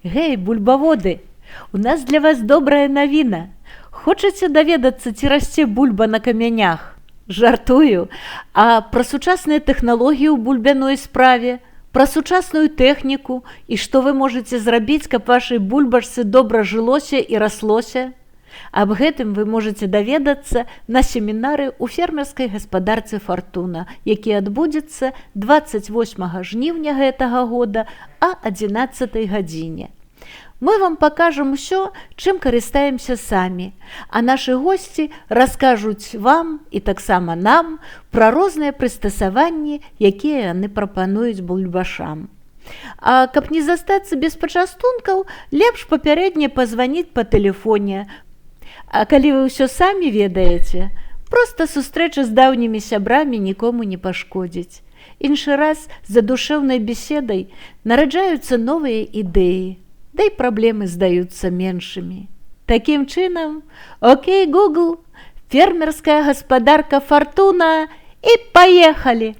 Гэй, бульбаводы, у нас для вас добрая навіна. Хочаце даведацца, ці расце бульба на камянях? Жартую. А пра сучасныя тэхналогіі ў бульбяной справе, пра сучасную тэхніку і што вы можаце зрабіць, каб вашай бульбашцы добра жылося і раслося? Аб гэтым вы можаце даведацца на семінары ў фермерскай гаспадарцы «Фартуна», які адбудзецца 28 жніўня гэтага года а 11 гадзіне. Мы вам пакажам усё, чым карыстаемся самі, а нашы госці раскажуць вам і таксама нам пра розныя прыстасаванні, якія яны прапануюць бульбашам. А каб не застацца без пачастункаў, лепш папярэдне пазваніць па тэлефоне. А калі вы ўсё самі ведаеце, проста сустрэча з даўнімі сябрамі нікому не пашкодзіць. Іншы раз за душэўнай беседай нараджаюцца новыя ідэі, да і праблемы здаюцца меншымі. Такім чынам, окей, Google, фермерская гаспадарка «Фартуна» і паехалі!